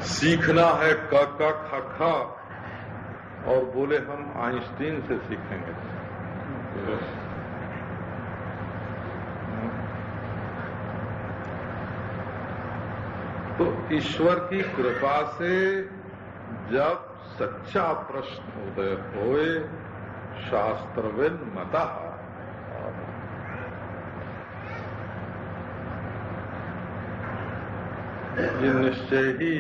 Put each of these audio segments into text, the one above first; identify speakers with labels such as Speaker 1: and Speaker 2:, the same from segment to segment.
Speaker 1: सीखना है क क ख ख और बोले हम आइंस्टीन से सीखेंगे। तो ईश्वर की कृपा से जब सच्चा प्रश्न उदय होए शास्त्रविद मता, ये निश्चय ही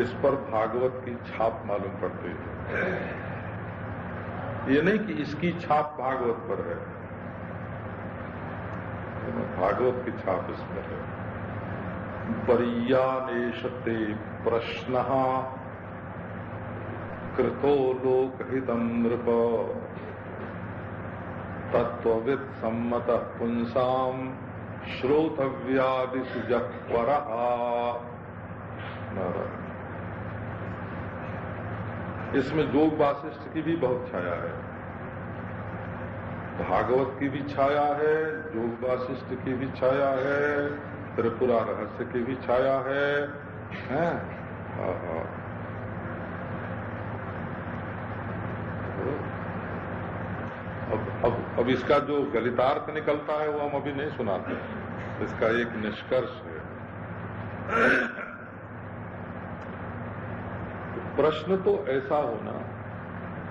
Speaker 1: इस पर भागवत की छाप मालूम पड़ती है। ये नहीं कि इसकी छाप भागवत पर है, भागवत की छाप इस पर है। पर्यानेशते प्रश्नः कृतो लोकहितं नृप तत्त्ववित् सम्मतः पुंसाम् श्रोतव्यादिषु जः परः। इसमें जोग वासिष्ठ की भी बहुत छाया है, भागवत की भी छाया है, जोग वासिष्ठ की भी छाया है, त्रिपुरा रहस्य की भी छाया है, हैं? अब इसका जो गलितार्थ निकलता है वो हम अभी नहीं सुनाते, इसका एक निष्कर्ष है। प्रश्न तो ऐसा होना,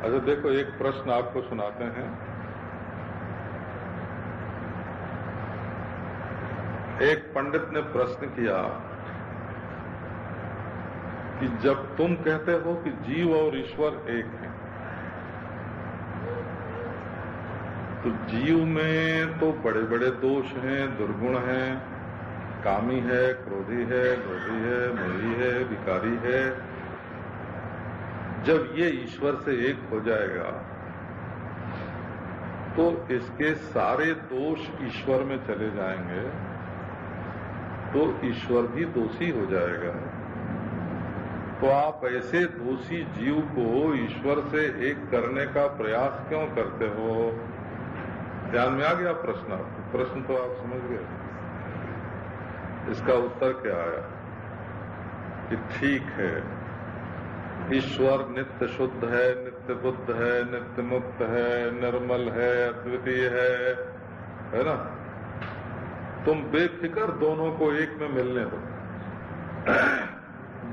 Speaker 1: अच्छा देखो एक प्रश्न आपको सुनाते हैं। एक पंडित ने प्रश्न किया कि जब तुम कहते हो कि जीव और ईश्वर एक हैं, तो जीव में तो बड़े बड़े दोष हैं, दुर्गुण हैं, कामी है, क्रोधी है, लोभी है, मोही है, विकारी है। जब ये ईश्वर से एक हो जाएगा तो इसके सारे दोष ईश्वर में चले जाएंगे, तो ईश्वर भी दोषी हो जाएगा। तो आप ऐसे दोषी जीव को ईश्वर से एक करने का प्रयास क्यों करते हो? ध्यान में आ गया प्रश्न आपको? प्रश्न तो आप समझ गए। इसका उत्तर क्या आया कि ठीक है, ईश्वर नित्य शुद्ध है, नित्य बुद्ध है, नित्य मुक्त है, निर्मल है, अद्वितीय है ना? तुम बेफिक्र दोनों को एक में मिलने दो।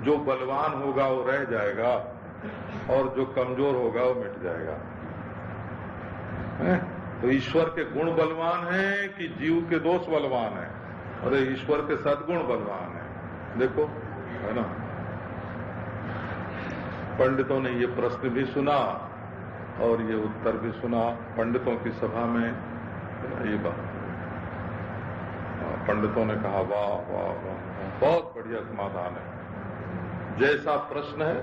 Speaker 1: जो बलवान होगा वो रह जाएगा और जो कमजोर होगा वो मिट जाएगा। तो ईश्वर के गुण बलवान हैं कि जीव के दोष बलवान हैं? अरे ईश्वर के सद्गुण बलवान हैं। देखो, है ना? पंडितों ने ये प्रश्न भी सुना और ये उत्तर भी सुना। पंडितों की सभा में ये बात, पंडितों ने कहा वाह वाह वाह, बहुत बढ़िया समाधान है। जैसा प्रश्न है,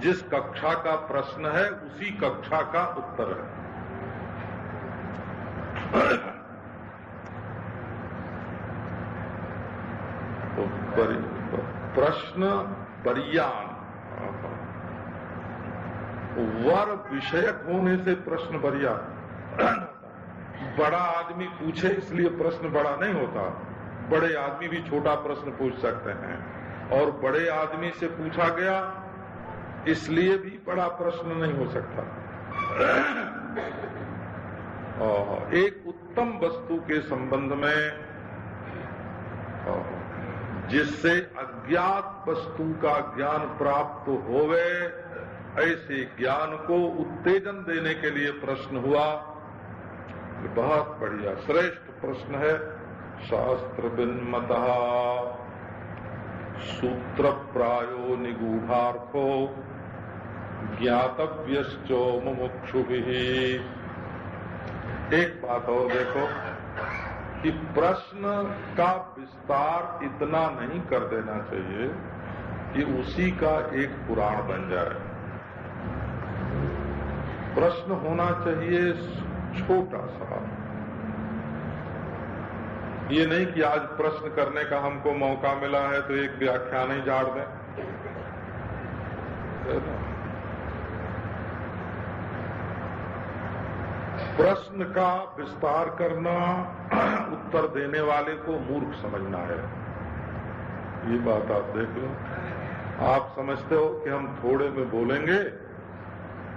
Speaker 1: जिस कक्षा का प्रश्न है उसी कक्षा का उत्तर है। तो प्रश्न पर्यान, वर विषयक होने से प्रश्न पर्यान। बड़ा आदमी पूछे इसलिए प्रश्न बड़ा नहीं होता। बड़े आदमी भी छोटा प्रश्न पूछ सकते हैं और बड़े आदमी से पूछा गया इसलिए भी बड़ा प्रश्न नहीं हो सकता। एक उत्तम वस्तु के संबंध में जिससे अज्ञात वस्तु का ज्ञान प्राप्त होवे, ऐसे ज्ञान को उत्तेजन देने के लिए प्रश्न हुआ। बहुत बढ़िया श्रेष्ठ प्रश्न है। शास्त्र बिन्मतः सूत्र प्रायो निगूढ़ार्थो ज्ञातव्यश्चो मुमुक्षुभिः। एक बात और देखो कि प्रश्न का विस्तार इतना नहीं कर देना चाहिए कि उसी का एक पुराण बन जाए। प्रश्न होना चाहिए छोटा सा। ये नहीं कि आज प्रश्न करने का हमको मौका मिला है तो एक व्याख्यान ही झाड़ दें। प्रश्न का विस्तार करना उत्तर देने वाले को मूर्ख समझना है। ये बात आप देख लो। आप समझते हो कि हम थोड़े में बोलेंगे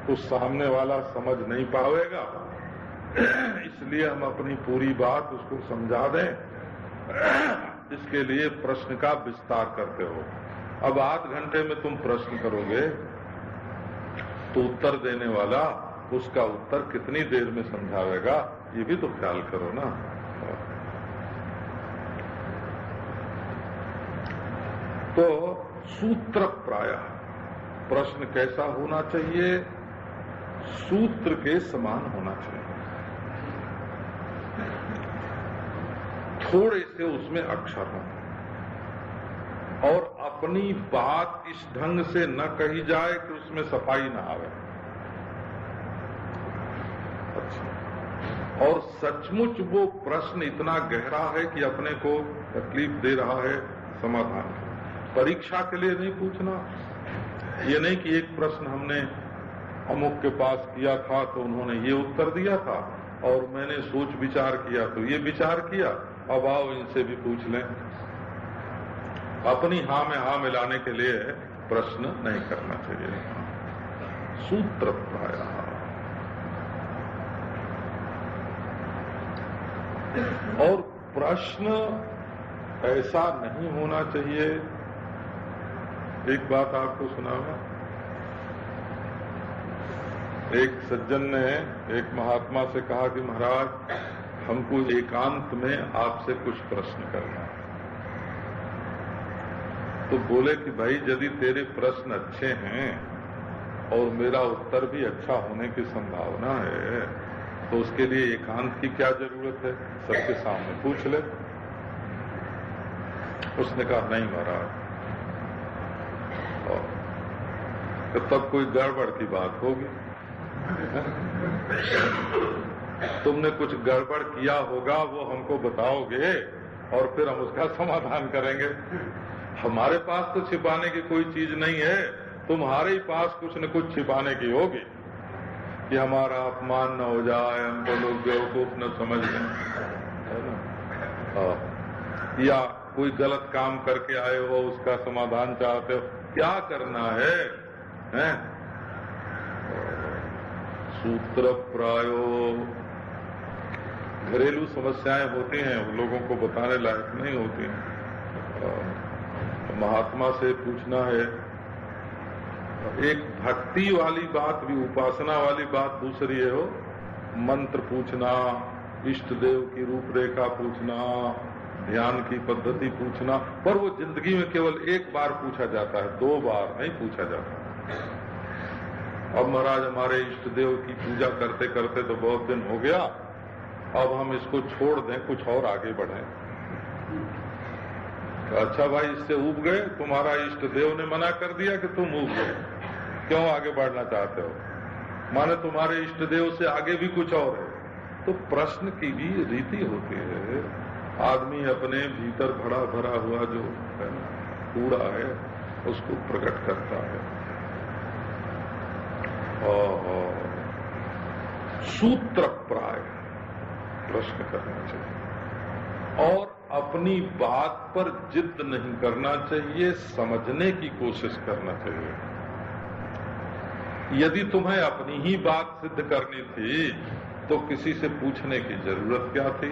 Speaker 1: तो सामने वाला समझ नहीं पाएगा, इसलिए हम अपनी पूरी बात उसको समझा दें, इसके लिए प्रश्न का विस्तार करते हो। अब आध घंटे में तुम प्रश्न करोगे तो उत्तर देने वाला उसका उत्तर कितनी देर में समझावेगा, ये भी तो ख्याल करो ना। तो सूत्र प्राय प्रश्न कैसा होना चाहिए? सूत्र के समान होना चाहिए। थोड़े से उसमें अक्षर हो और अपनी बात इस ढंग से न कही जाए कि उसमें सफाई न आवे। अच्छा, और सचमुच वो प्रश्न इतना गहरा है कि अपने को तकलीफ दे रहा है, समाधान। परीक्षा के लिए नहीं पूछना। ये नहीं कि एक प्रश्न हमने अमुक के पास किया था तो उन्होंने ये उत्तर दिया था और मैंने सोच विचार किया तो ये विचार किया, अब आओ इनसे भी पूछ लें। अपनी हाँ में हाँ मिलाने के लिए प्रश्न नहीं करना चाहिए। सूत्र प्राय। और प्रश्न ऐसा नहीं होना चाहिए। एक बात आपको सुनाऊंगा। एक सज्जन ने एक महात्मा से कहा कि महाराज हमको एकांत में आपसे कुछ प्रश्न करना है। तो बोले कि भाई यदि तेरे प्रश्न अच्छे हैं और मेरा उत्तर भी अच्छा होने की संभावना है तो उसके लिए एकांत की क्या जरूरत है, सबके सामने पूछ ले। उसने कहा नहीं महाराज, तो तब कोई गड़बड़ की बात होगी। तुमने कुछ गड़बड़ किया होगा वो हमको बताओगे और फिर हम उसका समाधान करेंगे। हमारे पास तो छिपाने की कोई चीज नहीं है, तुम्हारे ही पास कुछ न कुछ छिपाने की होगी कि हमारा अपमान न हो जाए, हमको लोग बेवकूफ न समझ लें, या कोई गलत काम करके आए हो उसका समाधान चाहते हो, क्या करना है, हैं? सूत्र प्रायो। घरेलू समस्याएं होती हैं, लोगों को बताने लायक नहीं होती हैं। महात्मा से पूछना है। एक भक्ति वाली बात भी, उपासना वाली बात दूसरी है। हो मंत्र पूछना, इष्ट देव की रूपरेखा पूछना, ध्यान की पद्धति पूछना, पर वो जिंदगी में केवल एक बार पूछा जाता है, 2 बार नहीं पूछा जाता। अब महाराज हमारे इष्ट देव की पूजा करते करते तो बहुत दिन हो गया, अब हम इसको छोड़ दें, कुछ और आगे बढ़ें। अच्छा भाई, इससे ऊब गए, तुम्हारा इष्ट देव ने मना कर दिया कि तुम ऊब गए, क्यों आगे बढ़ना चाहते हो? माने तुम्हारे इष्ट देव से आगे भी कुछ और है। तो प्रश्न की भी रीति होती है। आदमी अपने भीतर भरा भरा हुआ जो है ना कूड़ा है उसको प्रकट करता है। सूत्र प्राय प्रश्न करना चाहिए और अपनी बात पर जिद नहीं करना चाहिए, समझने की कोशिश करना चाहिए। यदि तुम्हें अपनी ही बात सिद्ध करनी थी तो किसी से पूछने की जरूरत क्या थी,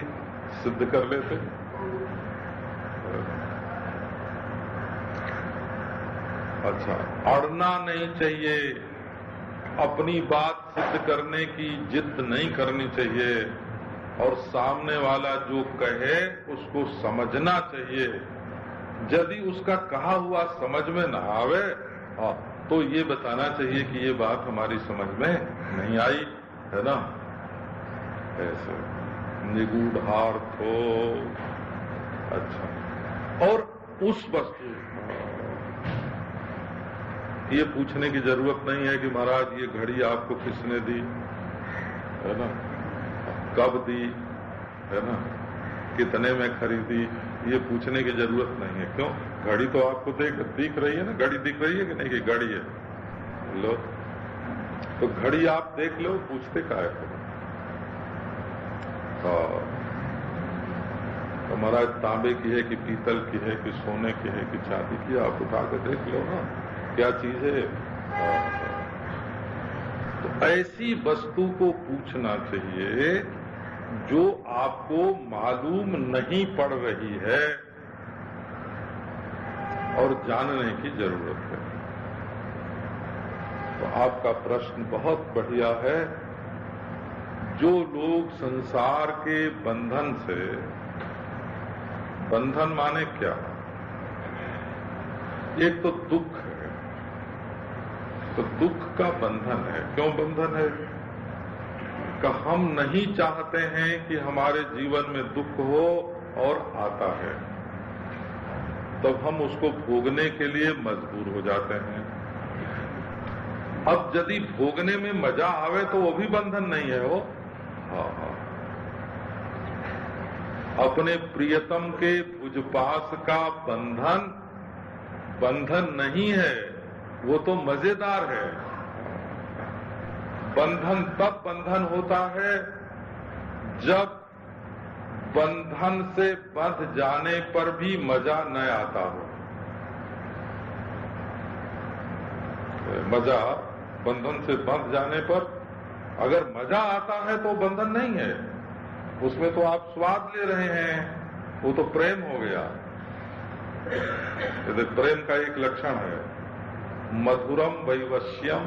Speaker 1: सिद्ध कर लेते। अच्छा, अड़ना नहीं चाहिए, अपनी बात सिद्ध करने की जिद नहीं करनी चाहिए और सामने वाला जो कहे उसको समझना चाहिए। यदि उसका कहा हुआ समझ में न आवे तो ये बताना चाहिए कि ये बात हमारी समझ में नहीं आई, है ना। ऐसे निगूढ़ार्थ हो। अच्छा, और उस वस्तु ये पूछने की जरूरत नहीं है कि महाराज ये घड़ी आपको किसने दी, है ना, कब दी, है ना, कितने में खरीदी, ये पूछने की जरूरत नहीं है। क्यों? घड़ी तो आपको दिख रही है ना, घड़ी दिख रही है कि नहीं कि घड़ी है, लो तो घड़ी आप देख लो, पूछते काहे को। तो महाराज तांबे की है कि पीतल की है कि सोने की है कि चांदी की, आप उठा के देख लो ना क्या चीज है। तो ऐसी वस्तु को पूछना चाहिए जो आपको मालूम नहीं पड़ रही है और जानने की जरूरत है। तो आपका प्रश्न बहुत बढ़िया है। जो लोग संसार के बंधन से, बंधन माने क्या, एक तो दुख है, तो दुख का बंधन है। क्यों बंधन है? कि हम नहीं चाहते हैं कि हमारे जीवन में दुख हो और आता है, तब हम उसको भोगने के लिए मजबूर हो जाते हैं। अब यदि भोगने में मजा आवे तो वो भी बंधन नहीं है। वो हाँ, अपने प्रियतम के भुजपास का बंधन बंधन नहीं है, वो तो मजेदार है। बंधन तब बंधन होता है जब बंधन से बंध जाने पर भी मजा न आता हो। मजा बंधन से बंध जाने पर अगर मजा आता है तो बंधन नहीं है, उसमें तो आप स्वाद ले रहे हैं, वो तो प्रेम हो गया। प्रेम का एक लक्षण है मधुरम वैवश्यम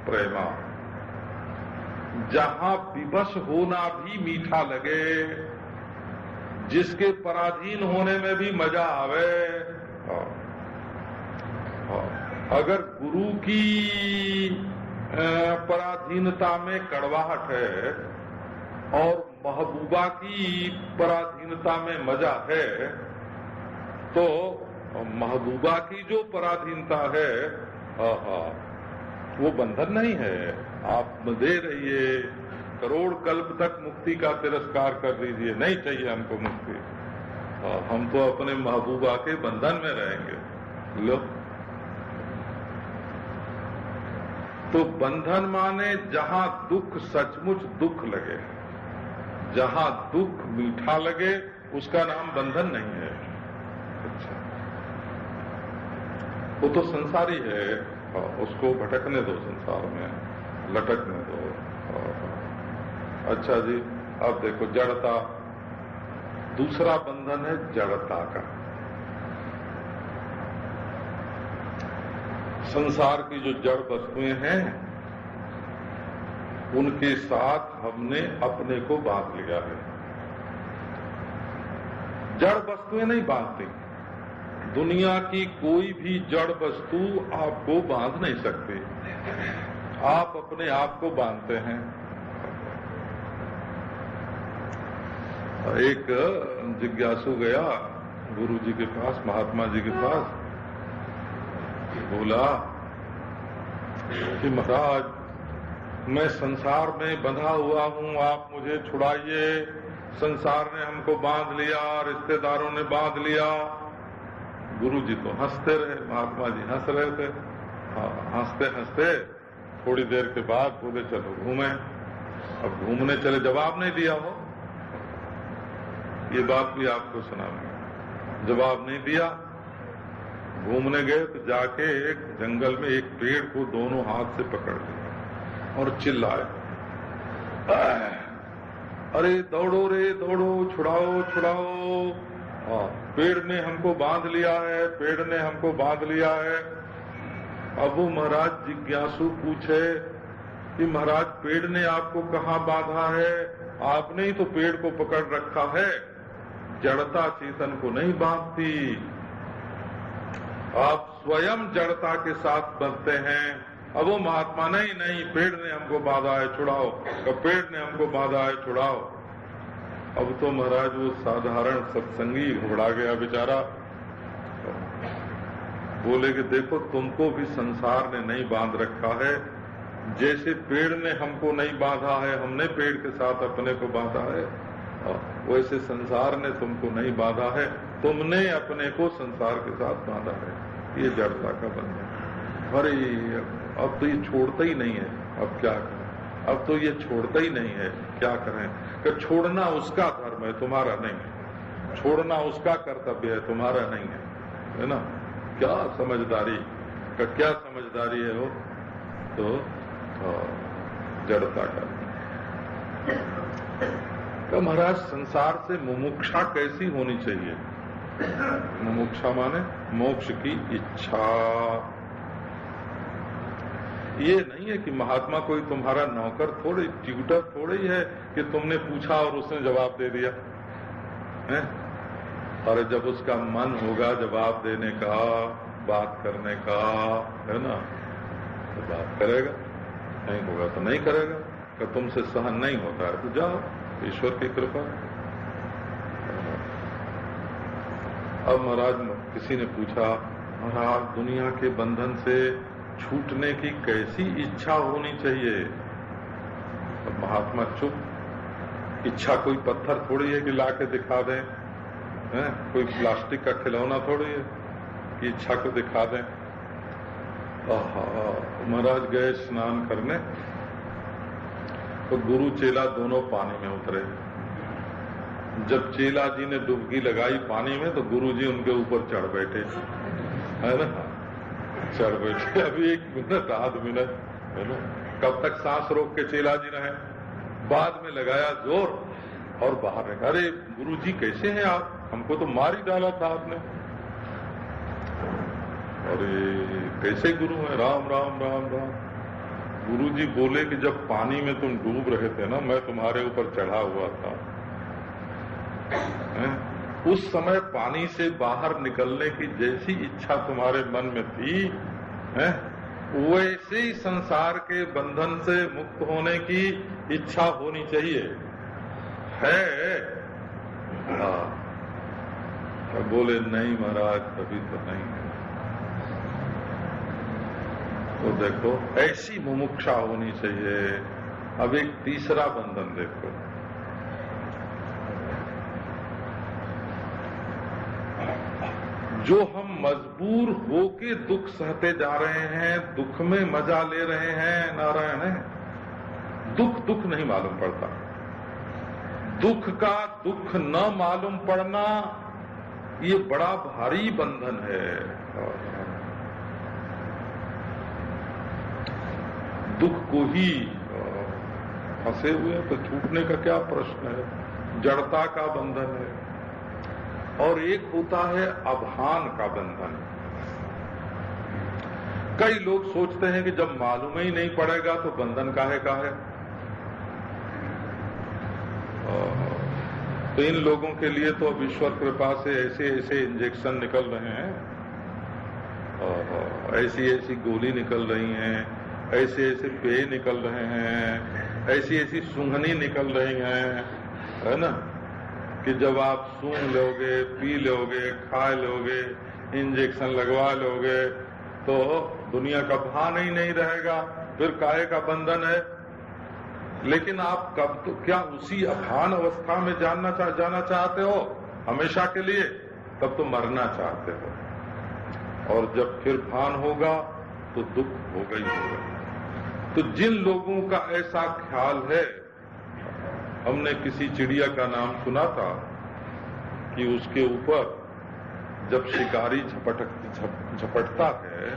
Speaker 1: प्रेमा। जहां विवश होना भी मीठा लगे, जिसके पराधीन होने में भी मजा आवे। अगर गुरु की पराधीनता में कड़वाहट है और महबूबा की पराधीनता में मजा है, तो महबूबा की जो पराधीनता है वो बंधन नहीं है। आप दे रहिए, करोड़ कल्प तक मुक्ति का तिरस्कार कर दीजिए, नहीं चाहिए हमको मुक्ति, हम तो अपने महबूबा के बंधन में रहेंगे। लो, तो बंधन माने जहां दुख सचमुच दुख लगे, जहां दुख मीठा लगे, उसका नाम बंधन नहीं है। अच्छा, वो तो संसारी है, उसको भटकने दो, संसार में लटकने दो। अच्छा जी, अब देखो जड़ता, दूसरा बंधन है जड़ता का। संसार की जो जड़ वस्तुएं हैं उनके साथ हमने अपने को बांध लिया है। जड़ वस्तुएं नहीं बांधती, दुनिया की कोई भी जड़ वस्तु आपको बांध नहीं सकती, आप अपने आप को बांधते हैं। एक जिज्ञासु गया गुरु जी के पास, महात्मा जी के पास, बोला कि महाराज मैं संसार में बंधा हुआ हूँ, आप मुझे छुड़ाइए, संसार ने हमको बांध लिया, रिश्तेदारों ने बांध लिया। गुरु जी तो हंसते रहे, महात्मा जी हंस रहे थे। हंसते हंसते थोड़ी देर के बाद बोले चलो घूमे। अब घूमने चले, जवाब नहीं दिया हो, ये बात भी आपको सुनाऊंगा। जवाब नहीं दिया, घूमने गए तो जाके एक जंगल में एक पेड़ को दोनों हाथ से पकड़ लिया और चिल्लाए, अरे दौड़ो रे दौड़ो, छुड़ाओ छुड़ाओ, पेड़ ने हमको बांध लिया है, पेड़ ने हमको बांध लिया है। अब वो महाराज जिज्ञासु पूछे कि महाराज पेड़ ने आपको कहाँ बांधा है? आपने ही तो पेड़ को पकड़ रखा है, जड़ता चेतन को नहीं बांधती, आप स्वयं जड़ता के साथ बंधते हैं। अब वो महात्मा नहीं नहीं पेड़ ने हमको बांधा है, छुड़ाओ, पेड़ ने हमको बांधा है, छुड़ाओ। अब तो महाराज वो साधारण सत्संगी घबरा गया बेचारा, बोले कि देखो तुमको भी संसार ने नहीं बांध रखा है, जैसे पेड़ ने हमको नहीं बांधा है, हमने पेड़ के साथ अपने को बांधा है, वैसे संसार ने तुमको नहीं बांधा है, तुमने अपने को संसार के साथ बांधा है। ये जड़ता का बंधन। अरे अब तो ये छोड़ता ही नहीं है, अब क्या करें? अब तो ये छोड़ता ही नहीं है, क्या करें? कि छोड़ना उसका धर्म है, तुम्हारा नहीं। छोड़ना उसका कर्तव्य है, तुम्हारा नहीं है ना। क्या समझदारी का क्या समझदारी है वो तो जड़ता का। तो महाराज संसार से मुमुक्षा कैसी होनी चाहिए? मुमुक्षा माने मोक्ष की इच्छा। ये नहीं है कि महात्मा कोई तुम्हारा नौकर थोड़ी, ट्यूटर थोड़ी है कि तुमने पूछा और उसने जवाब दे दिया है। और जब उसका मन होगा जवाब देने का, बात करने का, है ना, तो बात करेगा, नहीं होगा तो नहीं करेगा। कि तुमसे सहन नहीं होता है तो जाओ, ईश्वर की कृपा। अब महाराज किसी ने पूछा, महाराज दुनिया के बंधन से छूटने की कैसी इच्छा होनी चाहिए? अब महात्मा चुप। इच्छा कोई पत्थर थोड़ी है कि लाके दिखा दें, है? कोई प्लास्टिक का खिलौना थोड़ी है कि इच्छा को दिखा दें। महाराज गए स्नान करने तो गुरु चेला दोनों पानी में उतरे। जब चेला जी ने डुबकी लगाई पानी में तो गुरु जी उनके ऊपर चढ़ बैठे, है ना, चढ़ बैठे। अभी 1 मिनट आध मिनट, है ना, कब तक सांस रोक के चेला जी रहे। बाद में लगाया जोर और बाहर रखा। अरे गुरु जी कैसे हैं आप? हमको तो मार ही डाला था आपने। अरे कैसे गुरु हैं? राम राम राम राम। गुरु जी बोले कि जब पानी में तुम डूब रहे थे ना, मैं तुम्हारे ऊपर चढ़ा हुआ था, है? उस समय पानी से बाहर निकलने की जैसी इच्छा तुम्हारे मन में थी, है? वैसे ही संसार के बंधन से मुक्त होने की इच्छा होनी चाहिए, है? बोले नहीं महाराज, कभी तो नहीं है। तो देखो ऐसी मुमुक्षा होनी चाहिए। अब एक तीसरा बंधन देखो, जो हम मजबूर होके दुख सहते जा रहे हैं, दुख में मजा ले रहे हैं, नारायण है, दुख दुख नहीं मालूम पड़ता। दुख का दुख न मालूम पड़ना ये बड़ा भारी बंधन है। दुख को ही फंसे हुए तो छूटने का क्या प्रश्न है? जड़ता का बंधन है। और एक होता है अभान का बंधन। कई लोग सोचते हैं कि जब मालूम ही नहीं पड़ेगा तो बंधन काहे का है। तो इन लोगों के लिए तो अब ईश्वर कृपा से ऐसे ऐसे इंजेक्शन निकल रहे हैं, ऐसी ऐसी गोली निकल रही हैं, ऐसे ऐसे पेय निकल रहे हैं, ऐसी ऐसी सूंघनी निकल रही हैं, है ना, कि जब आप सूंघ लोगे, पी लोगे, खा लोगे, इंजेक्शन लगवा लोगे तो दुनिया का भान ही नहीं रहेगा, फिर काहे का बंधन है। लेकिन आप कब तो क्या उसी अभान अवस्था में जाना चाहते हो हमेशा के लिए? तब तो मरना चाहते हो। और जब फिर भान होगा तो दुख होगा ही होगा। तो जिन लोगों का ऐसा ख्याल है, हमने किसी चिड़िया का नाम सुना था कि उसके ऊपर जब शिकारी झपटता है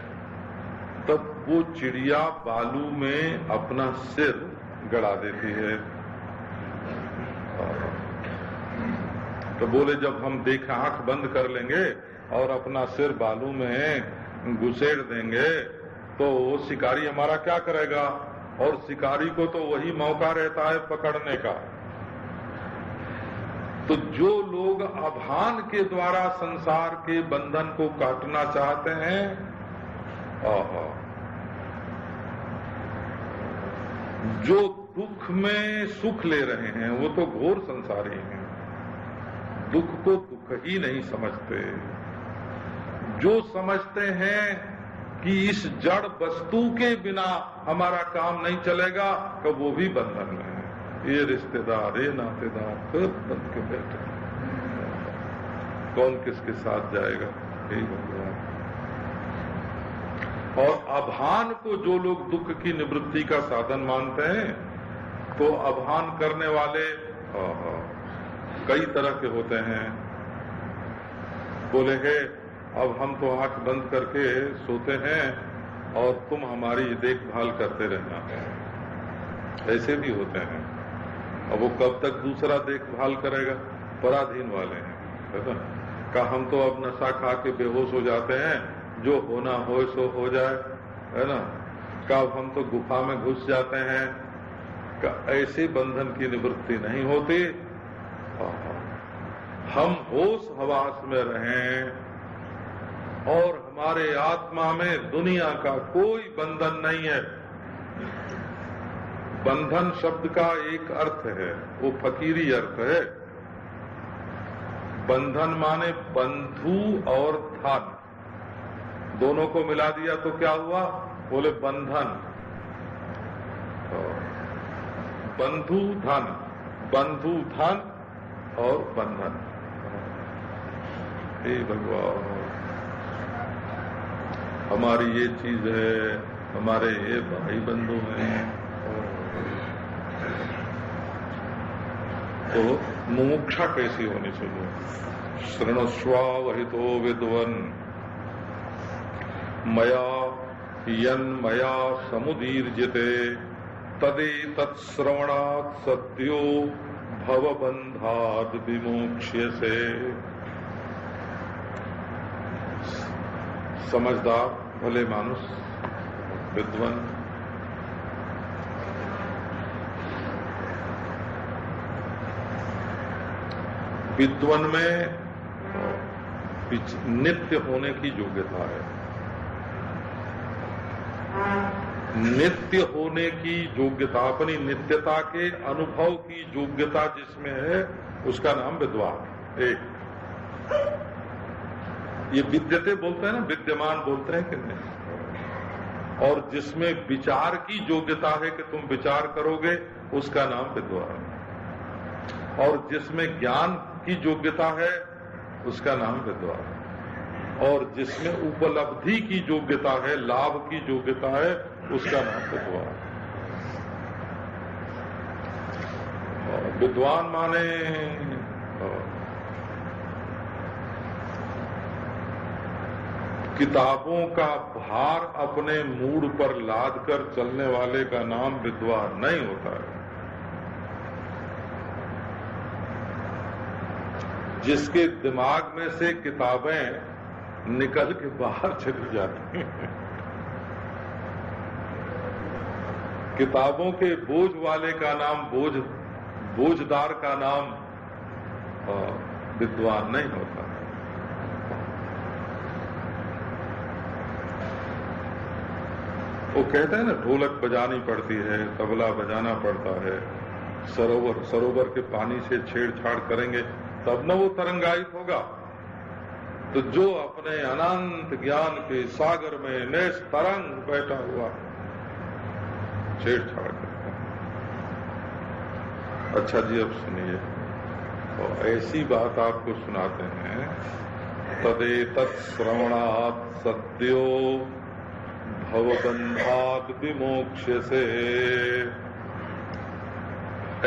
Speaker 1: तब वो चिड़िया बालू में अपना सिर गड़ा देती है। तो बोले जब हम देखें, आंख बंद कर लेंगे और अपना सिर बालू में घुसेड़ देंगे तो वो शिकारी हमारा क्या करेगा? और शिकारी को तो वही मौका रहता है पकड़ने का। तो जो लोग अभान के द्वारा संसार के बंधन को काटना चाहते हैं, जो दुख में सुख ले रहे हैं वो तो घोर संसारी हैं, दुख को दुख ही नहीं समझते। जो समझते हैं कि इस जड़ वस्तु के बिना हमारा काम नहीं चलेगा, तो वो भी बंधन में है। ये रिश्तेदार, ये नातेदार सब बंध के बैठे, कौन किसके साथ जाएगा, यही भगवान। और अभान को जो लोग दुख की निवृत्ति का साधन मानते हैं, तो अभान करने वाले कई तरह के होते हैं। बोले है अब हम तो आंख बंद करके सोते हैं और तुम हमारी देखभाल करते रहना है। ऐसे भी होते हैं। अब वो कब तक दूसरा देखभाल करेगा? पराधीन वाले हैं, है ना। का हम तो अब नशा खा के बेहोश हो जाते हैं, जो होना हो सो हो जाए, है ना। कब हम तो गुफा में घुस जाते हैं, ऐसे बंधन की निवृत्ति नहीं होती। हम होश हवास में रहें और हमारे आत्मा में दुनिया का कोई बंधन नहीं है। बंधन शब्द का एक अर्थ है, वो फकीरी अर्थ है। बंधन माने बंधु और धन, दोनों को मिला दिया तो क्या हुआ? बोले बंधन। बंधु धन, बंधु धन और बंधन। हे भगवान, हमारी ये चीज है, हमारे ये भाई बंधु हैं, तो मुमुक्षा कैसी होनी चाहिए? शृणुष्वावहितो विद्वन् मया यन्मया समुदीर्यते तदेतत्श्रवणात् सद्यो भवबन्धाद् विमोक्ष्यसे। समझदार भले मानुष विद्वान विद्वान में नित्य होने की योग्यता है। नित्य होने की योग्यता, अपनी नित्यता के अनुभव की योग्यता जिसमें है उसका नाम विद्वान। एक ये विद्यते बोलते हैं ना, विद्यमान बोलते हैं कि नहीं। और जिसमें विचार की योग्यता है कि तुम विचार करोगे, उसका नाम विद्वान। और जिसमें ज्ञान की योग्यता है उसका नाम विद्वान। और जिसमें उपलब्धि की योग्यता है, लाभ की योग्यता है, उसका नाम विद्वान। विद्वान माने किताबों का भार अपने मूड पर लाद कर चलने वाले का नाम विद्वान नहीं होता है। जिसके दिमाग में से किताबें निकल के बाहर चली जाती हैं, किताबों के बोझ वाले का नाम बोझदार का नाम विद्वान नहीं होता। वो कहते हैं ना, ढोलक बजानी पड़ती है, तबला बजाना पड़ता है, सरोवर के पानी से छेड़छाड़ करेंगे तब न वो तरंगायित होगा। तो जो अपने अनंत ज्ञान के सागर में निस्तरंग बैठा हुआ छेड़छाड़ करता है। अच्छा जी, अब सुनिए, तो ऐसी बात आपको सुनाते हैं। तदेतत् श्रवणात् सद्यो भवबन्धात् विमोक्ष्यसे।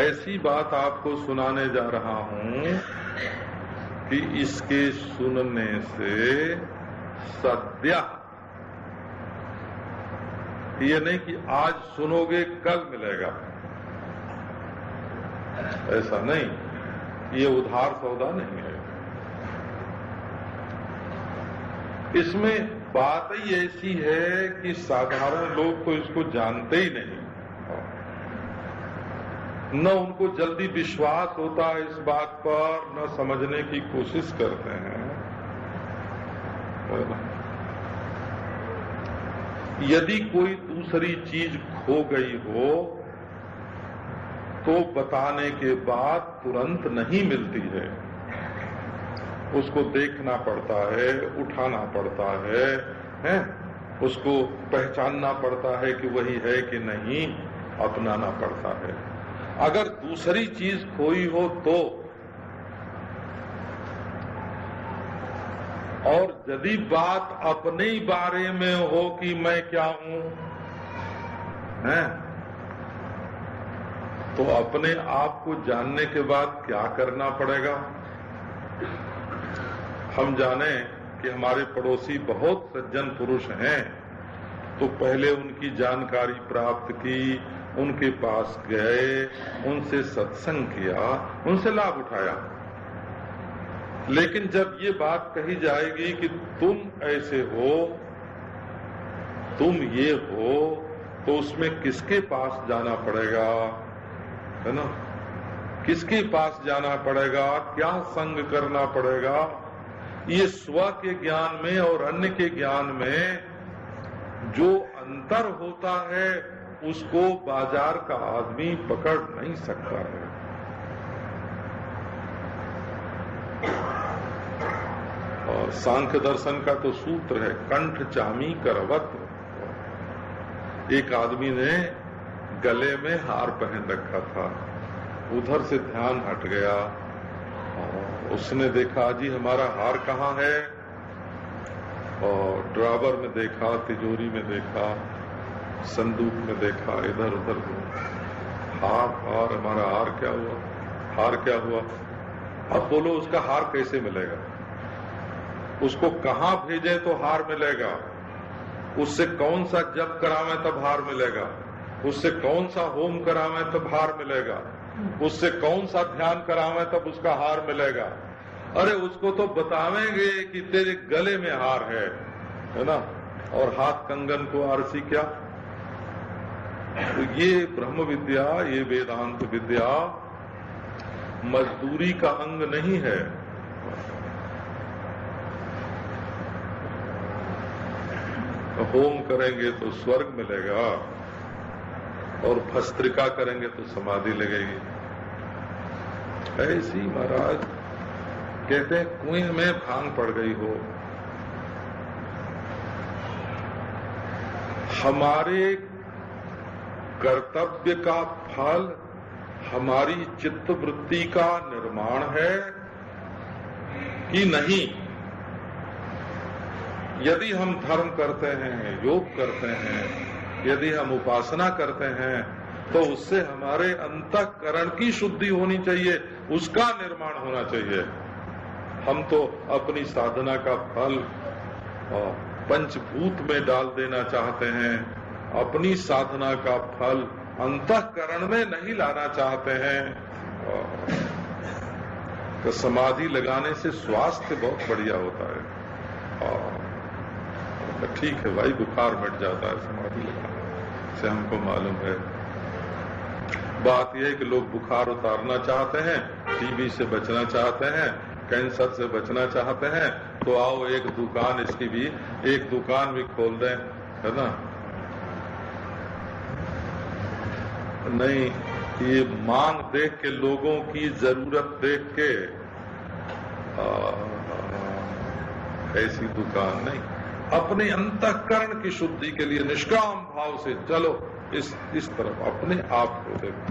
Speaker 1: ऐसी बात आपको सुनाने जा रहा हूं कि इसके सुनने से सद्य, ये नहीं कि आज सुनोगे कल मिलेगा, ऐसा नहीं, ये उधार सौदा नहीं है। इसमें बात ही ऐसी है कि साधारण लोग तो इसको जानते ही नहीं, न उनको जल्दी विश्वास होता है इस बात पर, न समझने की कोशिश करते हैं। यदि कोई दूसरी चीज खो गई हो तो बताने के बाद तुरंत नहीं मिलती है, उसको देखना पड़ता है, उठाना पड़ता है, उसको पहचानना पड़ता है कि वही है कि नहीं, अपनाना पड़ता है। अगर दूसरी चीज खोई हो तो, और यदि बात अपने ही बारे में हो कि मैं क्या हूं, तो अपने आप को जानने के बाद क्या करना पड़ेगा? हम जाने कि हमारे पड़ोसी बहुत सज्जन पुरुष हैं, तो पहले उनकी जानकारी प्राप्त की, उनके पास गए, उनसे सत्संग किया, उनसे लाभ उठाया। लेकिन जब ये बात कही जाएगी कि तुम ऐसे हो, तुम ये हो, तो उसमें किसके पास जाना पड़ेगा, है ना? किसके पास जाना पड़ेगा, क्या संग करना पड़ेगा? ये स्व के ज्ञान में और अन्य के ज्ञान में जो अंतर होता है उसको बाजार का आदमी पकड़ नहीं सकता है। और सांख्य दर्शन का तो सूत्र है कंठ चामी करवत। एक आदमी ने गले में हार पहन रखा था, उधर से ध्यान हट गया और उसने देखा जी हमारा हार कहाँ है, और ड्रावर में देखा, तिजोरी में देखा, संदूक में देखा, इधर उधर हार हमारा हार क्या हुआ, हार क्या हुआ? अब बोलो उसका हार कैसे मिलेगा? उसको कहाँ भेजे तो हार मिलेगा? उससे कौन सा जप करावे तब हार मिलेगा? उससे कौन सा होम करावे तब हार मिलेगा? उससे कौन सा ध्यान करावे तब उसका हार मिलेगा? अरे उसको तो बतावेंगे कि तेरे गले में हार है ना? और हाथ कंगन को आरसी क्या? तो ये ब्रह्म विद्या, ये वेदांत विद्या मजदूरी का अंग नहीं है। होम करेंगे तो स्वर्ग मिलेगा और भस्त्रिका करेंगे तो समाधि लगेगी। ऐसी महाराज कहते हैं कुएं में भांग पड़ गई हो। हमारे कर्तव्य का फल हमारी चित्त वृत्ति का निर्माण है कि नहीं? यदि हम धर्म करते हैं, योग करते हैं, यदि हम उपासना करते हैं, तो उससे हमारे अंतःकरण की शुद्धि होनी चाहिए, उसका निर्माण होना चाहिए। हम तो अपनी साधना का फल पंचभूत में डाल देना चाहते हैं, अपनी साधना का फल अंतःकरण में नहीं लाना चाहते हैं। तो समाधि लगाने से स्वास्थ्य बहुत बढ़िया होता है। ठीक है भाई, बुखार मिट जाता है समाधि लगाने से, हमको मालूम है। बात यह है कि लोग बुखार उतारना चाहते हैं, टीबी से बचना चाहते हैं, कैंसर से बचना चाहते हैं, तो आओ एक दुकान, इसकी भी एक दुकान भी खोल दें, है ना? नहीं, ये मांग देख के, लोगों की जरूरत देख के ऐसी दुकान नहीं। अपने अंतःकरण की शुद्धि के लिए निष्काम भाव से चलो इस तरफ, अपने आप को देखो।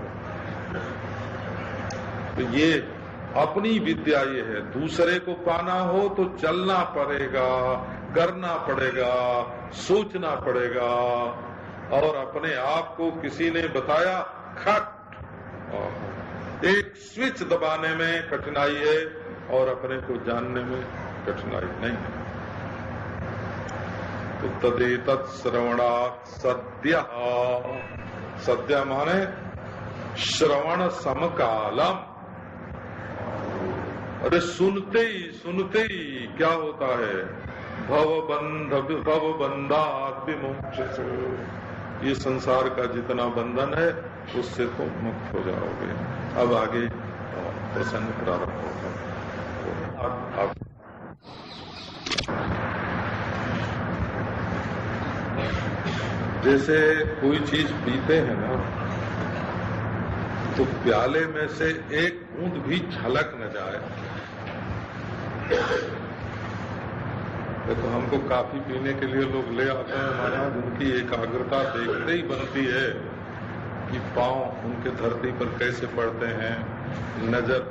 Speaker 1: तो ये अपनी विद्या ये है। दूसरे को पाना हो तो चलना पड़ेगा, करना पड़ेगा, सोचना पड़ेगा, और अपने आप को किसी ने बताया खट, एक स्विच दबाने में कठिनाई है और अपने को जानने में कठिनाई नहीं है। तो तदेतत् श्रवणात् सद्य, सद्य माने श्रवण समकालम। अरे सुनते ही क्या होता है? भवबंधात् विमुच्यते। ये संसार का जितना बंधन है उससे तो मुक्त हो जाओगे। अब आगे प्रसंग प्रारंभ होगा। जैसे कोई चीज पीते हैं ना, तो प्याले में से एक बूंद भी छलक न जाए। तो हमको काफी पीने के लिए लोग ले आते हैं महाराज, उनकी एकाग्रता देखते ही बनती है कि पांव उनके धरती पर कैसे पड़ते हैं, नजर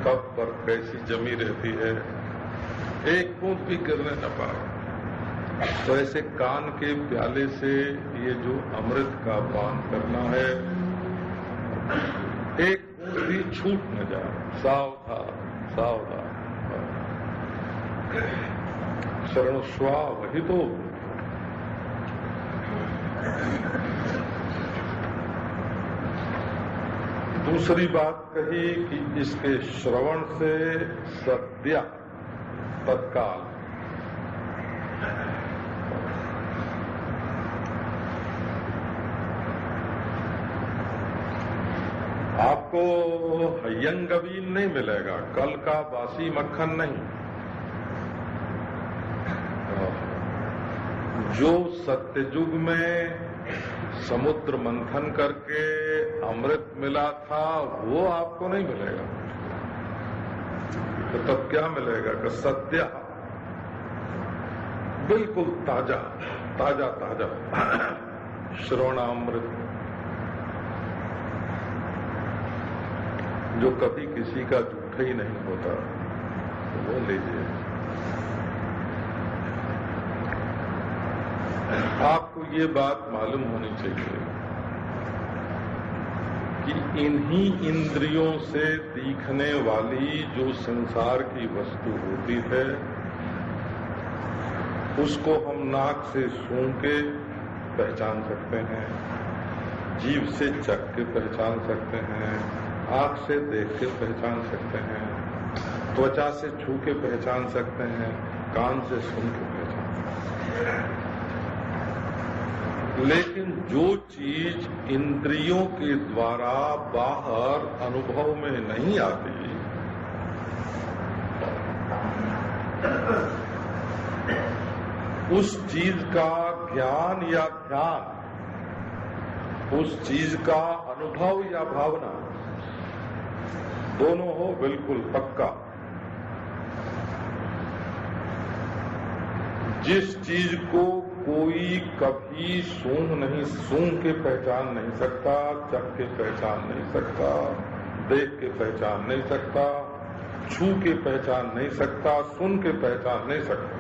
Speaker 1: कप पर कैसी जमी रहती है, एक बूंद भी गिरने न पाए। तो ऐसे कान के प्याले से ये जो अमृत का पान करना है, एक बूंद भी छूट न जाए। सावधान सावधान। शरणस्वा वही तो। दूसरी बात कही कि इसके श्रवण से सद्य तत्काल आपको हयंगवीन नहीं मिलेगा, कल का बासी मक्खन नहीं। जो सत्ययुग में समुद्र मंथन करके अमृत मिला था वो आपको नहीं मिलेगा। तो तब क्या मिलेगा कि सत्य बिल्कुल ताजा ताजा ताजा श्रवणामृत, जो कभी किसी का झूठा ही नहीं होता, तो वो लीजिए। आपको ये बात मालूम होनी चाहिए कि इन्हीं इंद्रियों से दिखने वाली जो संसार की वस्तु होती है उसको हम नाक से सूंघ के पहचान सकते हैं, जीभ से चख के पहचान सकते हैं, आंख से देख के पहचान सकते हैं, त्वचा से छू के पहचान सकते हैं, कान से सुन के पहचान सकते हैं। लेकिन जो चीज इंद्रियों के द्वारा बाहर अनुभव में नहीं आती, उस चीज का ज्ञान या ध्यान, उस चीज का अनुभव या भावना, दोनों हो बिल्कुल पक्का। जिस चीज को कोई कभी सूंघ के पहचान नहीं सकता, चख के पहचान नहीं सकता, देख के पहचान नहीं सकता, छू के पहचान नहीं सकता, सुन के पहचान नहीं सकता,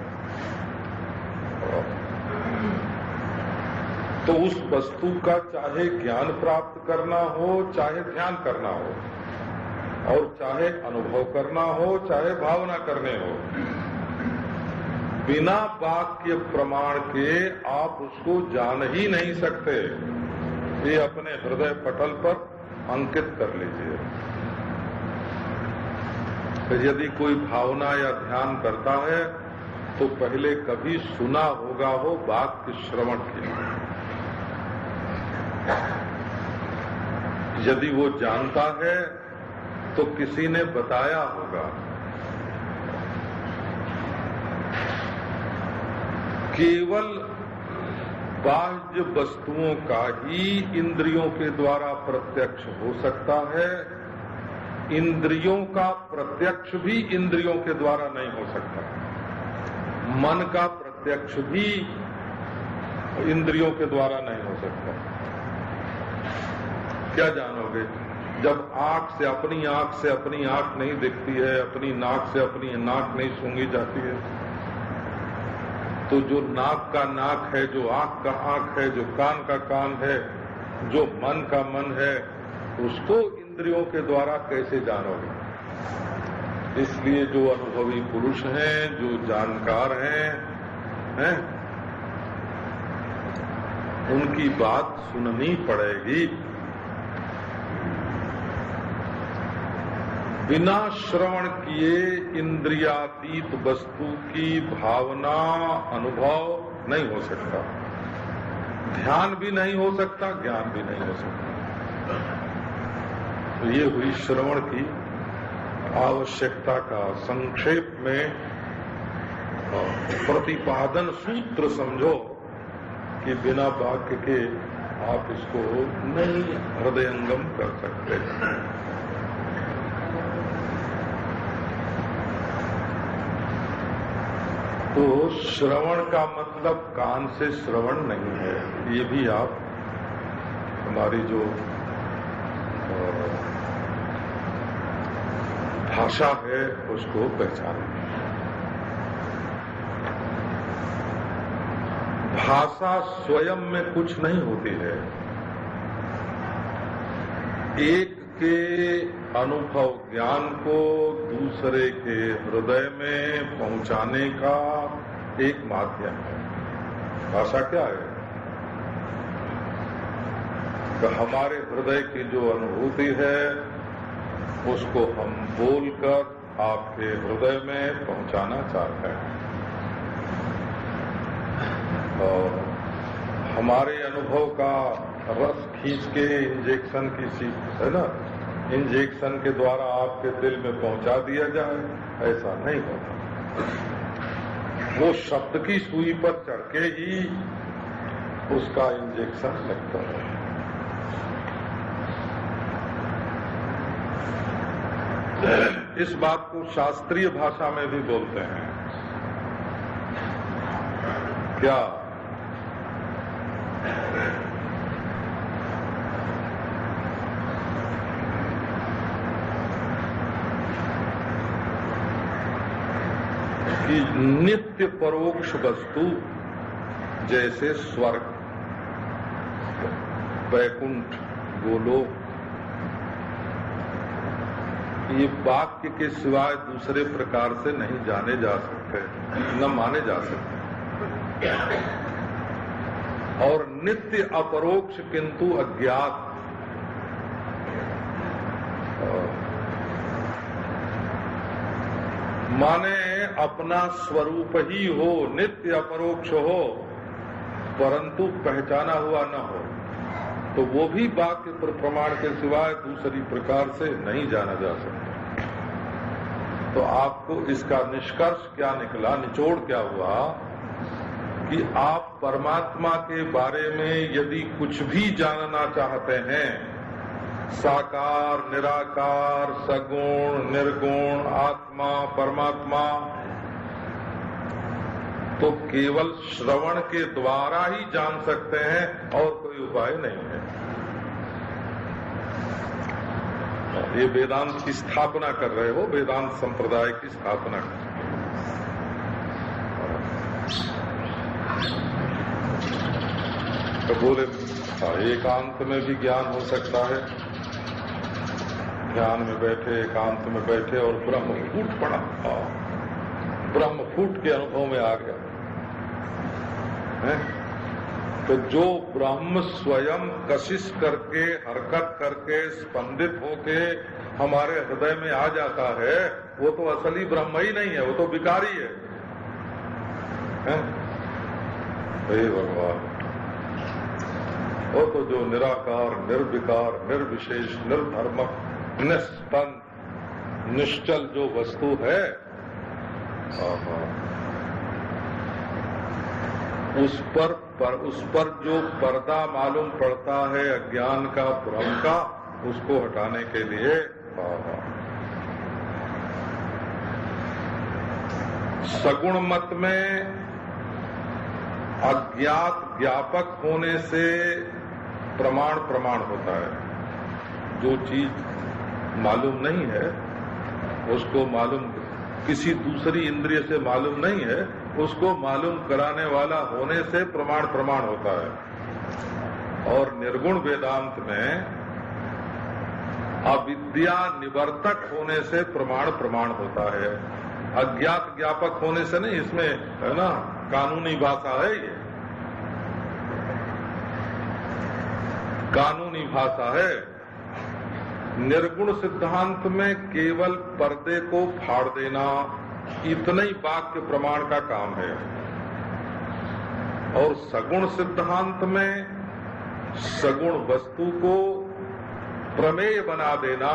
Speaker 1: तो उस वस्तु का चाहे ज्ञान प्राप्त करना हो, चाहे ध्यान करना हो, और चाहे अनुभव करना हो, चाहे भावना करने हो, बिना वाक्य प्रमाण के आप उसको जान ही नहीं सकते। ये अपने हृदय पटल पर अंकित कर लीजिए। यदि कोई भावना या ध्यान करता है तो पहले कभी सुना होगा वो वाक्य श्रवण किया। यदि वो जानता है तो किसी ने बताया होगा। केवल बाह्य वस्तुओं का ही इंद्रियों के द्वारा प्रत्यक्ष हो सकता है। इंद्रियों का प्रत्यक्ष भी इंद्रियों के द्वारा नहीं हो सकता। मन का प्रत्यक्ष भी इंद्रियों के द्वारा नहीं हो सकता। क्या जानोगे? जब आंख से अपनी आंख नहीं दिखती है, अपनी नाक से अपनी नाक नहीं सूंघी जाती है, तो जो नाक का नाक है, जो आंख का आंख है, जो कान का कान है, जो मन का मन है, उसको इंद्रियों के द्वारा कैसे जानोगे? इसलिए जो अनुभवी पुरुष हैं, जो जानकार हैं, उनकी बात सुननी पड़ेगी। बिना श्रवण किए इंद्रियातीत वस्तु की भावना अनुभव नहीं हो सकता, ध्यान भी नहीं हो सकता, ज्ञान भी नहीं हो सकता। तो ये हुई श्रवण की आवश्यकता का संक्षेप में प्रतिपादन सूत्र समझो कि बिना वाक्य के आप इसको नहीं हृदयंगम कर सकते। तो श्रवण का मतलब कान से श्रवण नहीं है, ये भी आप हमारी जो भाषा है उसको पहचानें। भाषा स्वयं में कुछ नहीं होती है, एक के अनुभव ज्ञान को दूसरे के हृदय में पहुंचाने का एक माध्यम है। भाषा क्या है? तो हमारे हृदय की जो अनुभूति है उसको हम बोलकर आपके हृदय में पहुंचाना चाहते हैं। और हमारे अनुभव का रस खींच के इंजेक्शन की सीख है ना, इंजेक्शन के द्वारा आपके दिल में पहुंचा दिया जाए, ऐसा नहीं होता। वो शब्द की सुई पर चढ़ के ही उसका इंजेक्शन लगता है। इस बात को शास्त्रीय भाषा में भी बोलते हैं। क्या? कि नित्य परोक्ष वस्तु जैसे स्वर्ग, वैकुंठ, गोलोक, ये वाक्य के सिवाय दूसरे प्रकार से नहीं जाने जा सकते, न माने जा सकते। और नित्य अपरोक्ष किंतु अज्ञात, माने अपना स्वरूप ही हो, नित्य अपरोक्ष हो, परंतु पहचाना हुआ न हो, तो वो भी वाक्य पर प्रमाण के सिवाय दूसरी प्रकार से नहीं जाना जा सकता। तो आपको इसका निष्कर्ष क्या निकला, निचोड़ क्या हुआ कि आप परमात्मा के बारे में यदि कुछ भी जानना चाहते हैं, साकार, निराकार, सगुण, निर्गुण, आत्मा, परमात्मा, तो केवल श्रवण के द्वारा ही जान सकते हैं और कोई उपाय नहीं है। ये वेदांत की स्थापना कर रहे हो, वेदांत संप्रदाय की स्थापना कर रहे हो। तो बोले एकांत में भी ज्ञान हो सकता है, ध्यान में बैठे, एकांत में बैठे और ब्रह्म फूट पड़ा, ब्रह्म फूट के अनुभव में आ गया है? तो जो ब्रह्म स्वयं कशिश करके, हरकत करके, स्पंदित होके हमारे हृदय में आ जाता है, वो तो असली ब्रह्म ही नहीं है, वो तो विकारी है? हे भगवान, वो तो जो निराकार, निर्विकार, निर्विशेष, निर्धर्मक, निस्पंद, निश्चल जो वस्तु है, उस पर जो पर्दा मालूम पड़ता है अज्ञान का, भ्रम का, उसको हटाने के लिए सगुण मत में अज्ञात ज्ञापक होने से प्रमाण होता है। जो चीज मालूम नहीं है उसको मालूम, किसी दूसरी इंद्रिय से मालूम नहीं है, उसको मालूम कराने वाला होने से प्रमाण होता है। और निर्गुण वेदांत में अविद्या निवर्तक होने से प्रमाण होता है, अज्ञात ज्ञापक होने से नहीं। इसमें है ना कानूनी भाषा है, ये कानूनी भाषा है। निर्गुण सिद्धांत में केवल पर्दे को फाड़ देना, इतना ही वाक्य प्रमाण का काम है। और सगुण सिद्धांत में सगुण वस्तु को प्रमेय बना देना,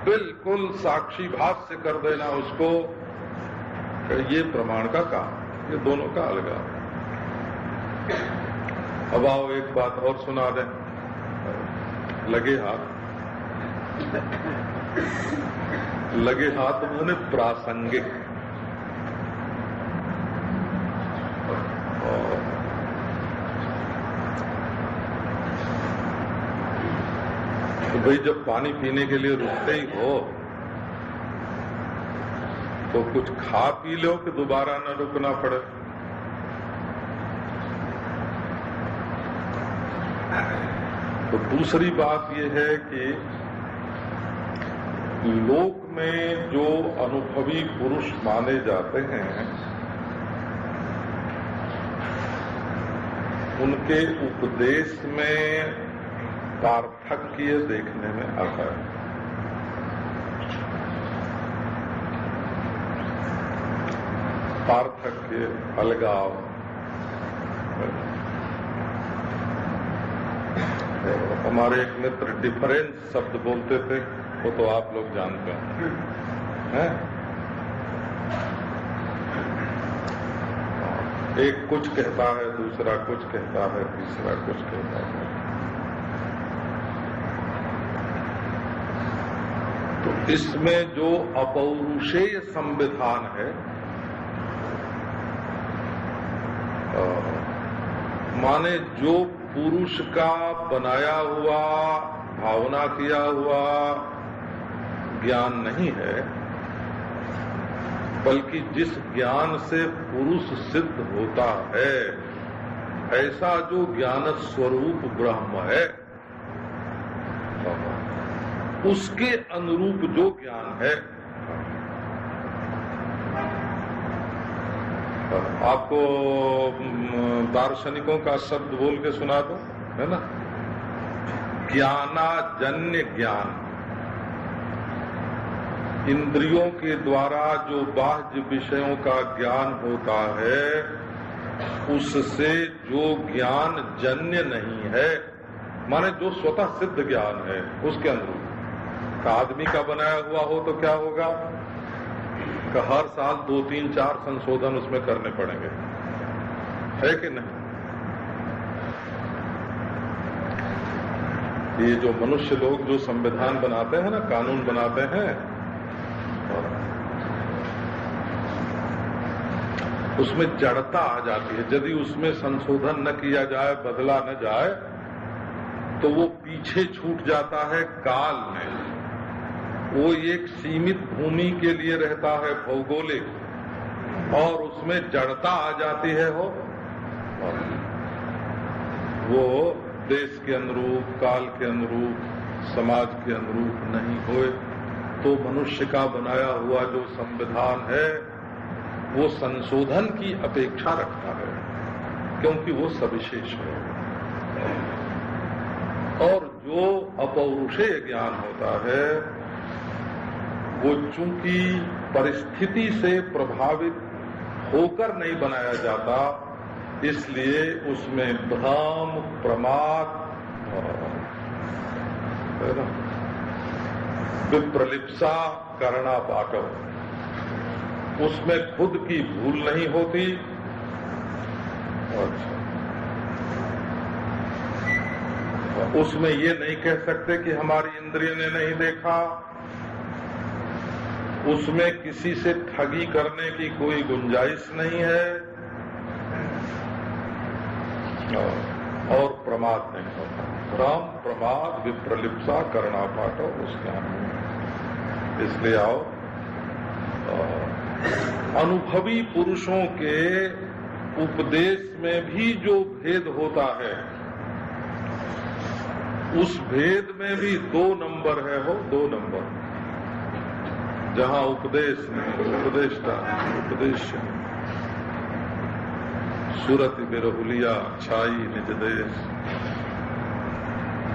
Speaker 1: बिल्कुल साक्षी भाष्य कर देना उसको, ये प्रमाण का काम। ये दोनों का अलग है। अब आओ एक बात और सुना दें, लगे हाथ उन्होंने प्रासंगिक। तो भाई जब पानी पीने के लिए रुकते ही हो तो कुछ खा पी लो कि दोबारा न रुकना पड़े। तो दूसरी बात यह है कि लोक में जो अनुभवी पुरुष माने जाते हैं उनके उपदेश में पार्थक्य देखने में आता है। पार्थक्य, अलगाव। हमारे एक मित्र डिफरेंस शब्द बोलते थे, वो तो आप लोग जानते हैं। एक कुछ कहता है, दूसरा कुछ कहता है, तीसरा कुछ कहता है। तो इसमें जो अपौरुषेय संविधान है, माने जो पुरुष का बनाया हुआ, भावना किया हुआ ज्ञान नहीं है, बल्कि जिस ज्ञान से पुरुष सिद्ध होता है, ऐसा जो ज्ञान स्वरूप ब्रह्म है, उसके अनुरूप जो ज्ञान है। आपको दार्शनिकों का शब्द बोल के सुना दो, है ना? ज्ञानाजन्य ज्ञान, इंद्रियों के द्वारा जो बाह्य विषयों का ज्ञान होता है, उससे जो ज्ञान जन्य नहीं है, माने जो स्वतः सिद्ध ज्ञान है, उसके अनुरूप। आदमी का बनाया हुआ हो तो क्या होगा कि हर साल 2, 3, 4 संशोधन उसमें करने पड़ेंगे, है कि नहीं? ये जो मनुष्य लोग जो संविधान बनाते हैं ना, कानून बनाते हैं, उसमें जड़ता आ जाती है। यदि उसमें संशोधन न किया जाए, बदला न जाए, तो वो पीछे छूट जाता है काल में। वो एक सीमित भूमि के लिए रहता है, भौगोलिक, और उसमें जड़ता आ जाती है। वो देश के अनुरूप, काल के अनुरूप, समाज के अनुरूप नहीं होए तो मनुष्य का बनाया हुआ जो संविधान है वो संशोधन की अपेक्षा रखता है, क्योंकि वो सविशेष है। और जो अपौरुषेय ज्ञान होता है वो चूंकि परिस्थिति से प्रभावित होकर नहीं बनाया जाता, इसलिए उसमें भ्रम, प्रमाद, विप्रलिप्सा, करना पाटव, उसमें खुद की भूल नहीं होती। उसमें ये नहीं कह सकते कि हमारी इंद्रिय ने नहीं देखा। उसमें किसी से ठगी करने की कोई गुंजाइश नहीं है, और प्रमाद नहीं होता। भ्रम, प्रमाद, विप्रलिप्सा, करना पाटव उसके आने। इसलिए आओ, अनुभवी पुरुषों के उपदेश में भी जो भेद होता है, उस भेद में भी 2 नंबर है। 2 नंबर, जहां उपदेश नहीं, उपदेष्टा, उपदेश्य। सूरत बिरहुलिया छाई निज देश,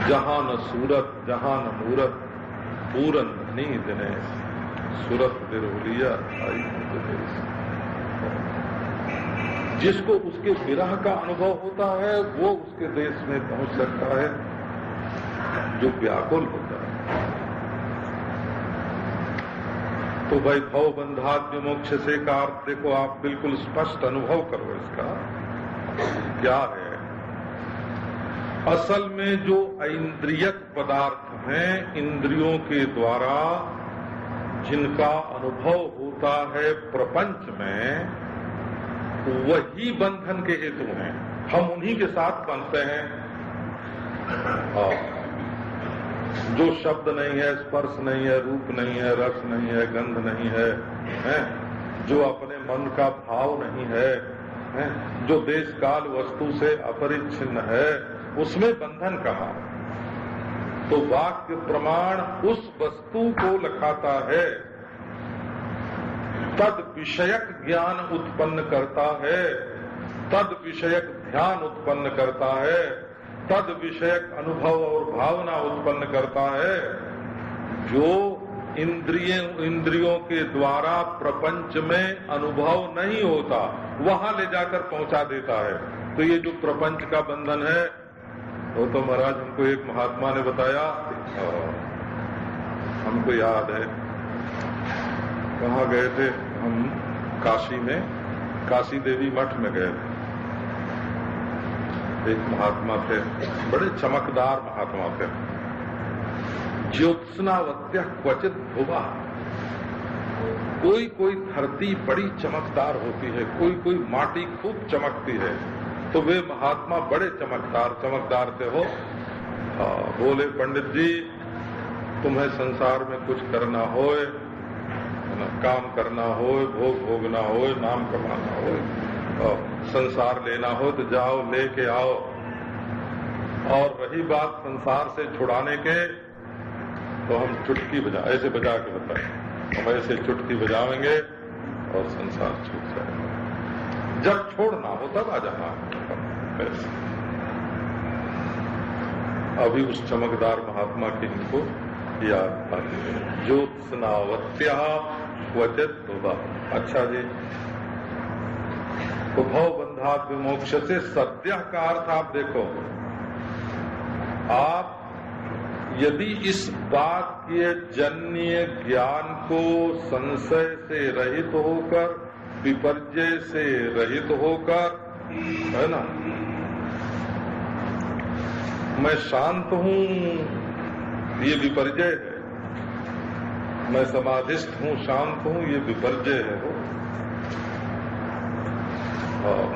Speaker 1: जहां न सूरत, जहां न मूरत, पूरन धनी दिनेश। सूरत बिरहुलिया छाई निज देश। जिसको उसके विरह का अनुभव होता है वो उसके देश में पहुंच सकता है, जो व्याकुल होता है। तो भाई भव बंधाद्य मोक्ष से का अर्थ देखो, आप बिल्कुल स्पष्ट अनुभव करो इसका क्या है। असल में जो ऐन्द्रियक पदार्थ हैं, इंद्रियों के द्वारा जिनका अनुभव होता है प्रपंच में, वही बंधन के हेतु हैं। हम उन्हीं के साथ बंधते हैं। जो शब्द नहीं है, स्पर्श नहीं है, रूप नहीं है, रस नहीं है, गंध नहीं है, जो अपने मन का भाव नहीं है, जो देश काल वस्तु से अपरिच्छिन्न है, उसमें बंधन कहाँ? तो वाक्य प्रमाण उस वस्तु को लखाता है, तद विषयक ज्ञान उत्पन्न करता है, तद विषयक ध्यान उत्पन्न करता है, तद विषयक अनुभव और भावना उत्पन्न करता है, जो इंद्रियों के द्वारा प्रपंच में अनुभव नहीं होता, वहां ले जाकर पहुंचा देता है। तो ये जो प्रपंच का बंधन है, वो तो महाराज हमको एक महात्मा ने बताया, हमको याद है, कहाँ गए थे हम, काशी में, काशी देवी मठ में गए थे। एक महात्मा थे, बड़े चमकदार महात्मा थे। ज्योत्सनावत्य क्वचित भुवा, कोई कोई धरती बड़ी चमकदार होती है, कोई कोई माटी खूब चमकती है, तो वे महात्मा बड़े चमकदार थे हो। बोले, पंडित जी तुम्हें संसार में कुछ करना होए, काम करना हो, भोग भोगना हो, नाम कमाना हो, संसार लेना हो तो जाओ लेके आओ। और रही बात संसार से छुड़ाने के, तो हम चुटकी ऐसे बजा के बताएं, हम ऐसे चुटकी बजावेंगे और संसार छूट जाएगा। जब छोड़ना हो तब आ जाना। अभी उस चमकदार महात्मा की इनको याद आती है, ज्योत्सनावत्या क्वचित भुवा। अच्छा जी, तो भव बंधात विमोक्ष से सद्यः का अर्थ आप देखो, आप यदि इस बात के जन्य ज्ञान को संशय से रहित होकर, विपर्जय से रहित होकर, है ना, मैं शांत हूं, ये विपर्जय है, मैं समाधिस्थ हूं, शांत हूं, ये विपर्जय है हो।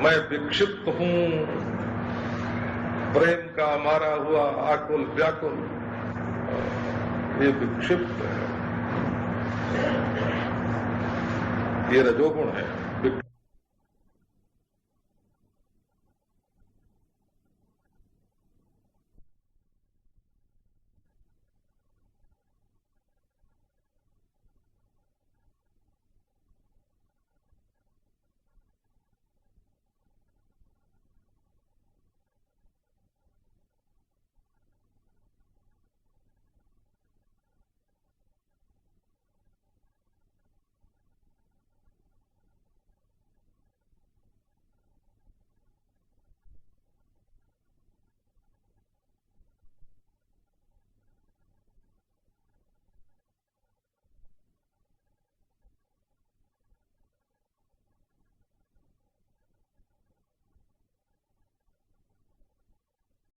Speaker 1: मैं विक्षिप्त हूं, प्रेम का मारा हुआ आकुल व्याकुल, ये विक्षिप्त है, ये रजोगुण है।